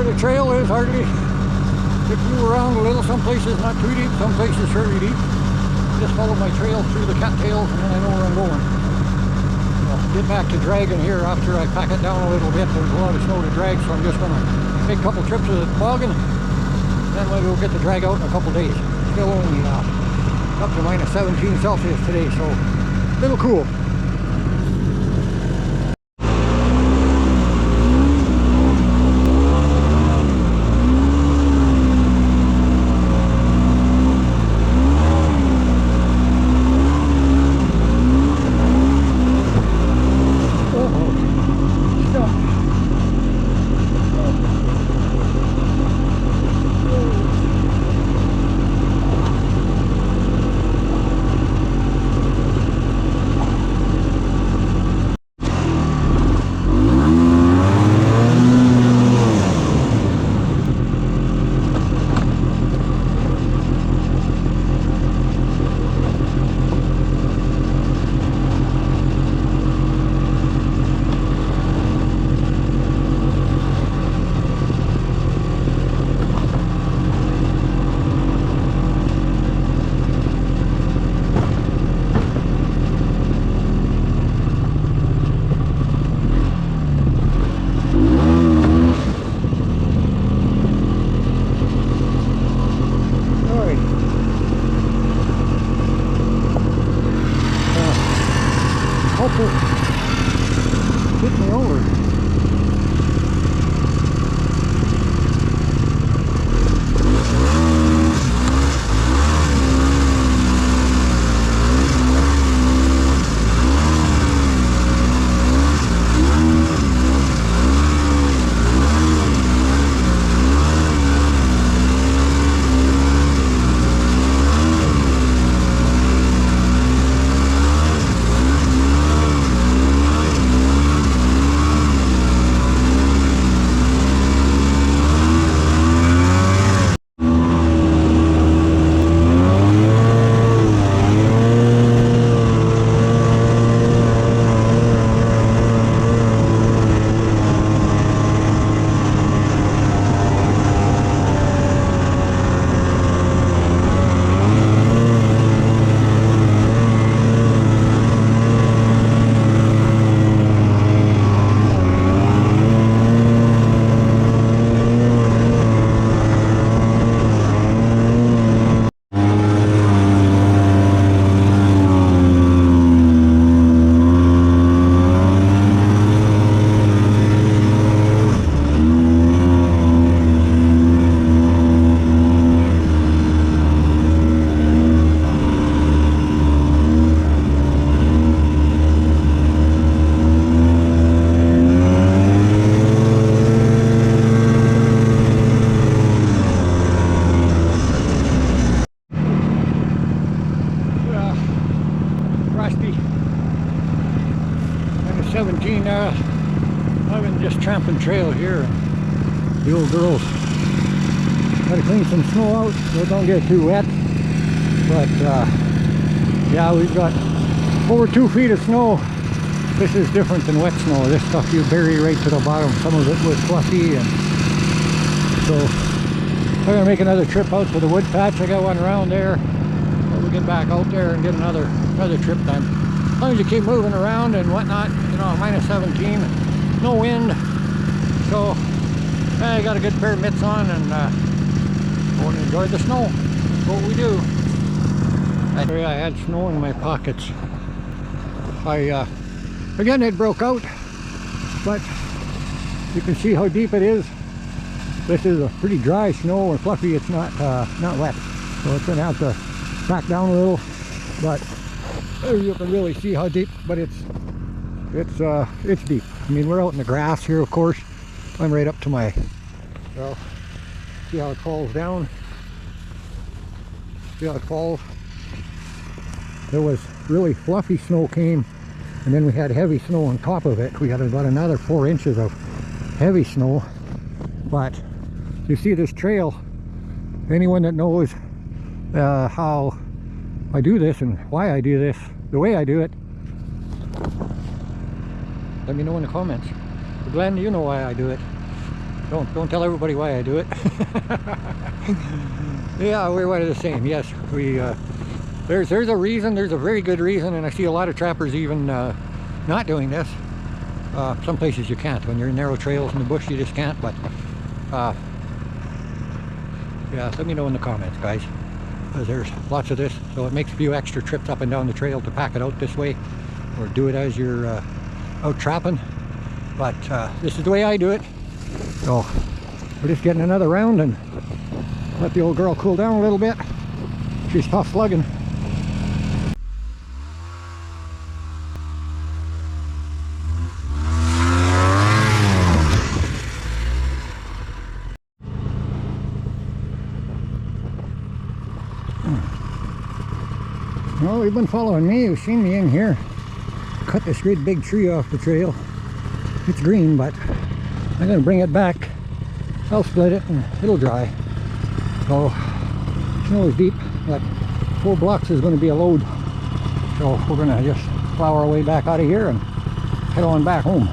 where the trail is, hardly. If you move around a little, some places not too deep, some places fairly deep. Just follow my trail through the cattails and then I know where I'm going. I'll get back to dragging here after I pack it down a little bit. There's a lot of snow to drag, so I'm just going to take a couple trips of the toboggan. Then maybe we'll get the drag out in a couple days. Still only up to minus 17 Celsius today, so a little cool. Hit me over. I've been just tramping trail here. The old girls got to clean some snow out so it don't get too wet. But yeah, we've got over 2 feet of snow. This is different than wet snow. This stuff you bury right to the bottom. Some of it was fluffy, and so I'm gonna make another trip out to the wood patch. I got one around there. We'll get back out there and get another trip done. As long as you keep moving around and whatnot, you know, minus 17, no wind, so I got a good pair of mitts on and going to enjoy the snow. That's what we do. I had snow in my pockets. Again, it broke out, but you can see how deep it is. This is a pretty dry snow and fluffy. It's not wet, so it's gonna have to back down a little, but you can really see how deep. But it's deep. I mean, we're out in the grass here, of course. I'm right up to my, well, see how it falls down. See how it falls. There was really fluffy snow came, and then we had heavy snow on top of it. We had about another 4 inches of heavy snow. But you see this trail, anyone that knows how I do this and why I do this, the way I do it, let me know in the comments. Glenn, you know why I do it. Don't tell everybody why I do it. Yeah, we're one of the same. Yes, we there's a reason. There's a very good reason, and I see a lot of trappers even not doing this. Some places you can't. When you're in narrow trails in the bush, you just can't. But yeah, let me know in the comments, guys. There's lots of this, so it makes a few extra trips up and down the trail to pack it out this way, or do it as you're out trapping. But this is the way I do it. So we're just getting another round and let the old girl cool down a little bit. She's tough slugging. Well, you've been following me, you've seen me in here. Cut this great big tree off the trail. It's green, but I'm going to bring it back. I'll split it and it'll dry. So, snow is deep, but 4 blocks is going to be a load. So we're going to just plow our way back out of here and head on back home.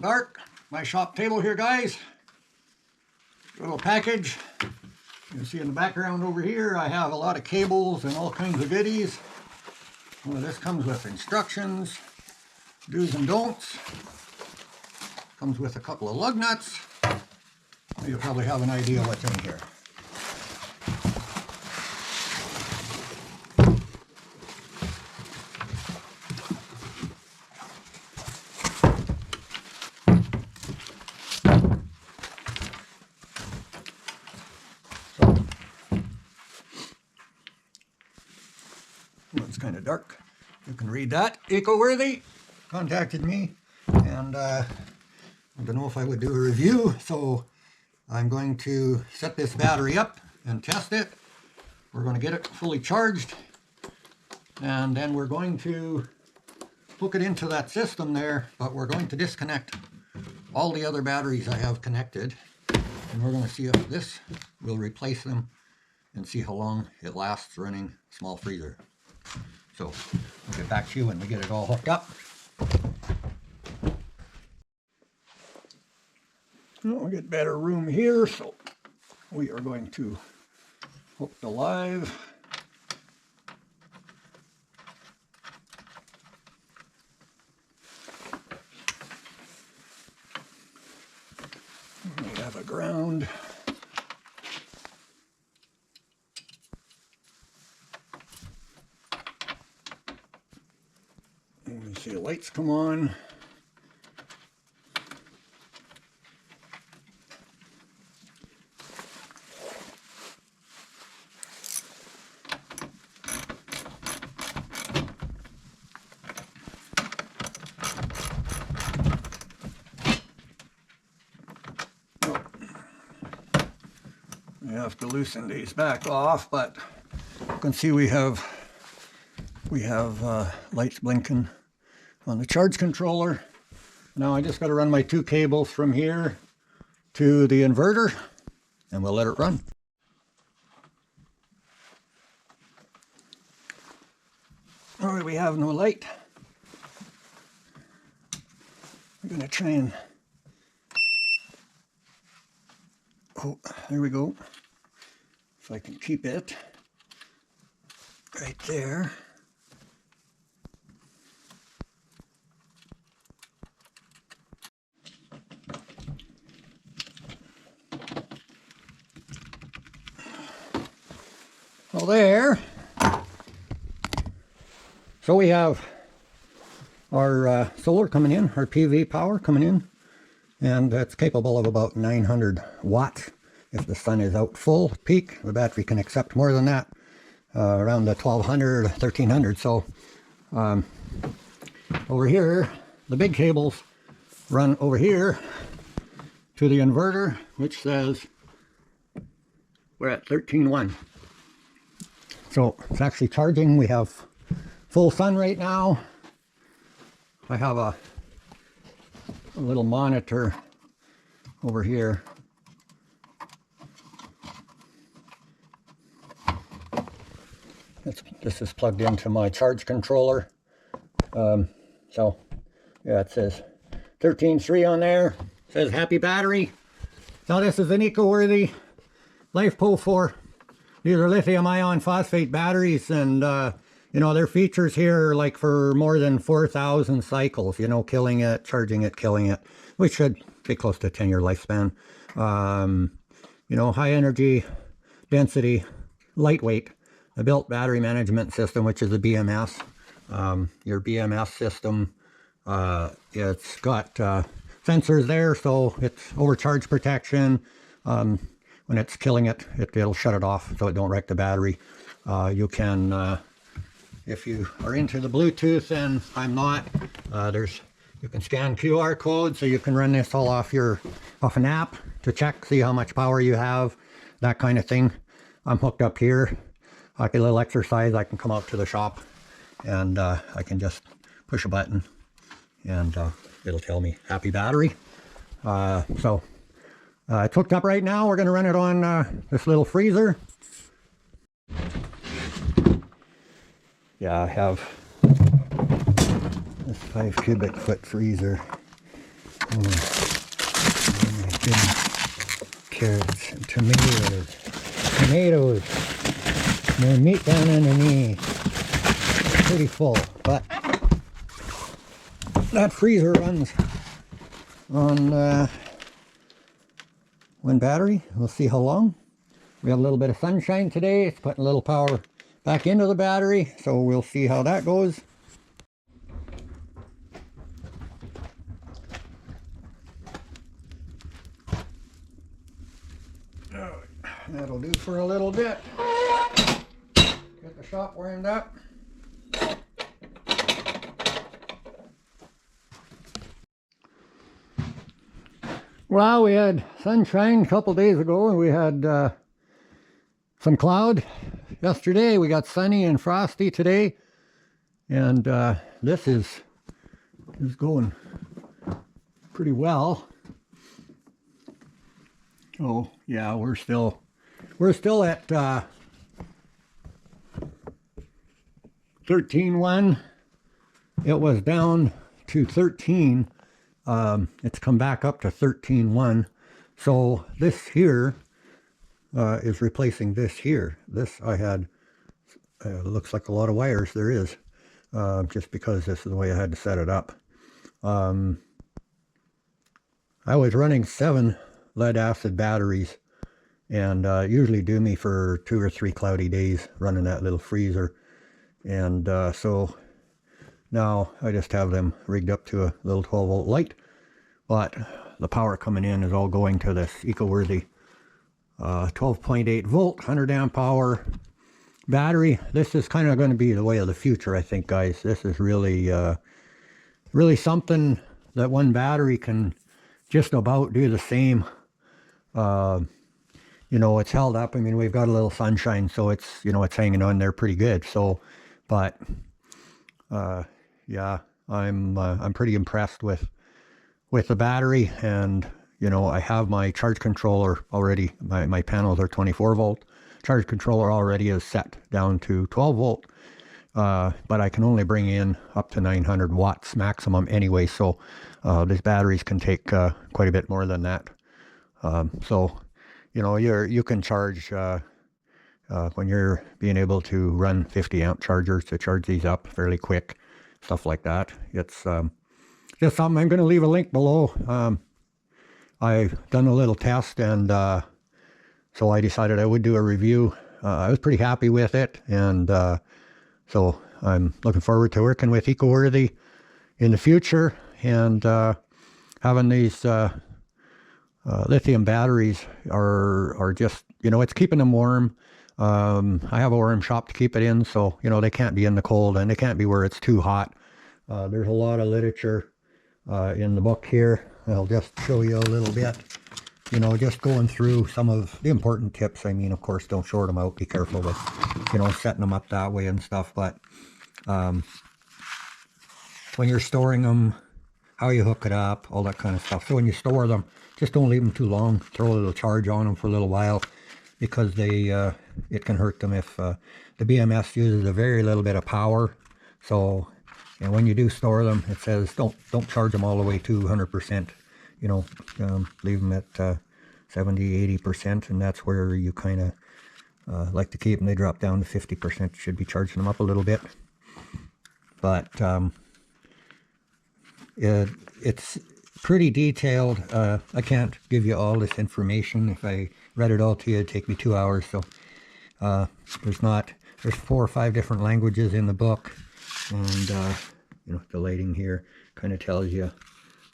Dark. My shop table here, guys. Little package. You can see in the background over here I have a lot of cables and all kinds of goodies. Well, this comes with instructions, do's and don'ts. Comes with a couple of lug nuts. You probably have an idea what's in here. It's kind of dark. You can read that. Eco-worthy contacted me, and I don't know if I would do a review, so I'm going to set this battery up and test it. We're going to get it fully charged, and then we're going to hook it into that system there, but we're going to disconnect all the other batteries I have connected, and we're going to see if this will replace them and see how long it lasts running small freezer. So we'll get back to you when we get it all hooked up. Well, we get better room here, so we are going to hook the live. We have a ground. You can see the lights come on. We have to loosen these back off, but you can see we have lights blinking on the charge controller. Now I just got to run my 2 cables from here to the inverter, and we'll let it run. All right, we have no light. gonna try and, oh, there we go. If I can keep it right there. Well, there. So we have our solar coming in, our PV power coming in, and it's capable of about 900 watts. If the sun is out full peak, the battery can accept more than that, around the 1200, 1300. So over here, the big cables run over here to the inverter, which says we're at 13.1. So it's actually charging. We have full sun right now. I have a little monitor over here. This is plugged into my charge controller. So yeah, it says 13.3 on there. It says happy battery. Now this is an eco-worthy LifePo 4. These are lithium ion phosphate batteries, and you know, their features here are like for more than 4,000 cycles, you know, killing it, charging it, killing it, which should be close to a 10-year lifespan. You know, high energy density, lightweight, a built battery management system, which is a BMS. Your BMS system, it's got sensors there, so it's overcharge protection. When it's killing it, it'll shut it off so it don't wreck the battery. You can, if you are into the Bluetooth, and I'm not, you can scan QR codes, so you can run this all off an app to check, see how much power you have, that kind of thing. I'm hooked up here. Like a little exercise, I can come out to the shop, and I can just push a button, and it'll tell me happy battery. So it's hooked up right now. We're going to run it on this little freezer. Yeah, I have this 5 cubic foot freezer. Oh my goodness. Carrots and tomatoes. No meat down underneath. It's pretty full, but that freezer runs on one battery. We'll see how long. We have a little bit of sunshine today. It's putting a little power back into the battery, so we'll see how that goes. That'll do for a little bit. Get the shop warmed up. Well, we had sunshine a couple days ago, and we had some cloud yesterday. We got sunny and frosty today, and this is going pretty well. Oh yeah, we're still at 13.1. It was down to 13. It's come back up to 13.1. So this here is replacing this here. This I had, looks like a lot of wires. There is, just because this is the way I had to set it up. I was running 7 lead acid batteries, and usually do me for 2 or 3 cloudy days running that little freezer. And so now I just have them rigged up to a little 12 volt light, but the power coming in is all going to this eco-worthy 12.8 volt 100 amp hour battery. This is kind of going to be the way of the future, I think, guys. This is really really something that one battery can just about do the same. You know, it's held up. I mean, we've got a little sunshine, so it's, you know, it's hanging on there pretty good. So, but yeah, I'm pretty impressed with the battery. And you know, I have my charge controller already. My panels are 24 volt. Charge controller already is set down to 12 volt. but I can only bring in up to 900 watts maximum anyway, so these batteries can take quite a bit more than that. So, you know, you can charge when you're being able to run 50 amp chargers to charge these up fairly quick, stuff like that. It's just something. I'm going to leave a link below. I've done a little test, and so I decided I would do a review. I was pretty happy with it, and so I'm looking forward to working with EcoWorthy in the future, and having these lithium batteries are just, you know, it's keeping them warm. I have a warm shop to keep it in, so, you know, they can't be in the cold, and they can't be where it's too hot. There's a lot of literature in the book here. I'll just show you a little bit, you know, just going through some of the important tips. I mean, of course, don't short them out. Be careful with, you know, setting them up that way and stuff. But when you're storing them, how you hook it up, all that kind of stuff. So when you store them, just don't leave them too long. Throw a little charge on them for a little while, because they it can hurt them if the BMS uses a very little bit of power. So, and when you do store them, it says don't charge them all the way to 100%. You know, leave them at 70, 80%, and that's where you kind of like to keep them. They drop down to 50%. You should be charging them up a little bit. But it's pretty detailed. I can't give you all this information. If I read it all to you, it'd take me 2 hours. So there's 4 or 5 different languages in the book, and you know, the lighting here kind of tells you,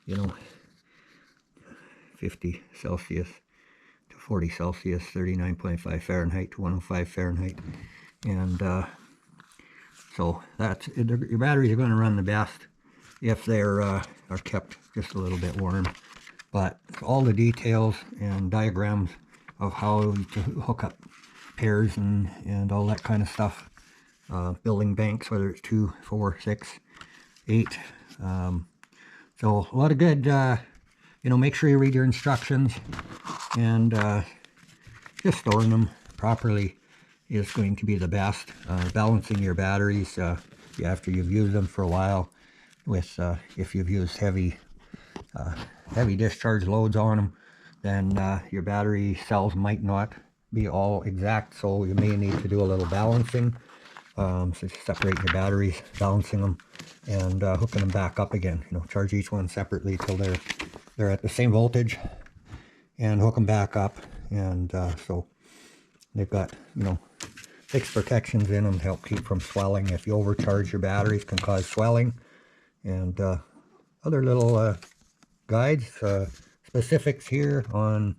you know, 50 Celsius to 40 Celsius, 39.5 Fahrenheit to 105 Fahrenheit, and so that's your batteries are going to run the best if they're are kept just a little bit warm. But all the details and diagrams of how to hook up pairs and all that kind of stuff, building banks, whether it's 2, 4, 6, 8. So a lot of good, you know, make sure you read your instructions, and just storing them properly is going to be the best. Balancing your batteries after you've used them for a while, with if you've used heavy discharge loads on them, then your battery cells might not be all exact, so you may need to do a little balancing. So separate your batteries, balancing them, and hooking them back up again. You know, charge each one separately till they're at the same voltage, and hook them back up. And so they've got, you know, 6 protections in them to help keep from swelling. If you overcharge your batteries, can cause swelling. And other little guides, specifics here on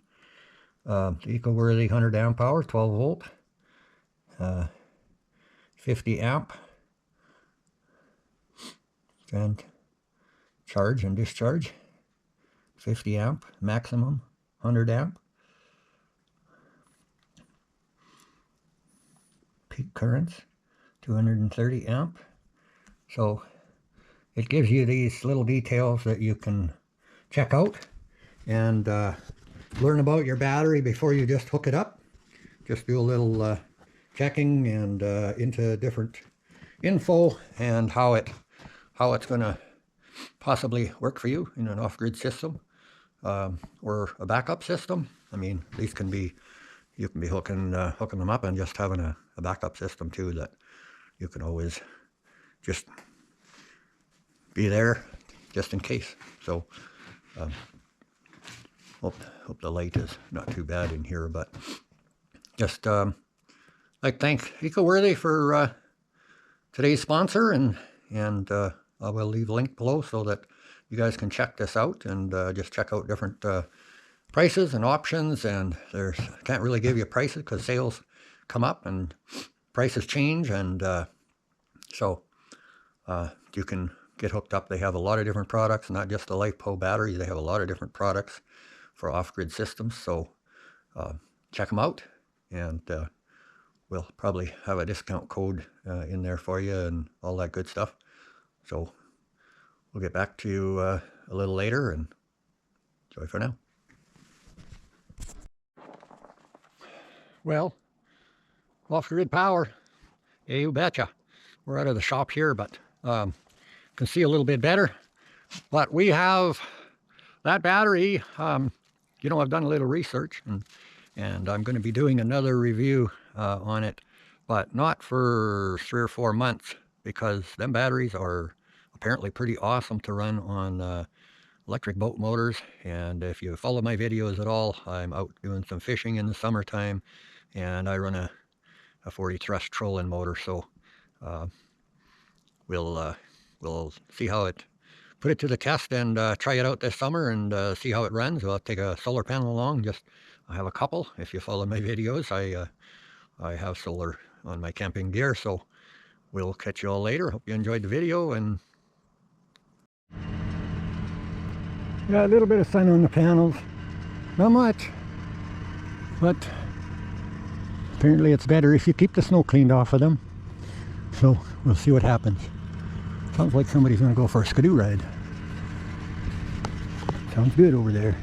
the EcoWorthy 100 amp hour, 12 volt, 50 amp, and charge and discharge, 50 amp maximum, 100 amp, peak currents, 230 amp. So it gives you these little details that you can check out and learn about your battery before you just hook it up. Just do a little checking and into different info and how it's going to possibly work for you in an off-grid system or a backup system. I mean, these can be, you can be hooking them up and just having a backup system too, that you can always just be there just in case. So hope the light is not too bad in here, but just like thank EcoWorthy for today's sponsor, and I will leave a link below so that you guys can check this out and just check out different prices and options. And I can't really give you prices because sales come up and prices change, and so you can get hooked up. They have a lot of different products, not just the LiFePO batteries. They have a lot of different products for off-grid systems, so check them out, and we'll probably have a discount code in there for you and all that good stuff. So we'll get back to you a little later, and enjoy for now. Well, off-grid power, yeah, you betcha. we're out of the shop here, but can see a little bit better. But we have that battery. You know, I've done a little research, and I'm going to be doing another review on it, but not for 3 or 4 months, because them batteries are apparently pretty awesome to run on electric boat motors. And if you follow my videos at all, I'm out doing some fishing in the summertime, and I run a 40 thrust trolling motor. So we'll see how it, put it to the test and try it out this summer and see how it runs. We'll take a solar panel along. I have a couple. If you follow my videos, I have solar on my camping gear. So we'll catch you all later. Hope you enjoyed the video. And yeah, a little bit of sun on the panels, not much, but apparently it's better if you keep the snow cleaned off of them. So we'll see what happens. Sounds like somebody's going to go for a skidoo ride. Sounds good over there.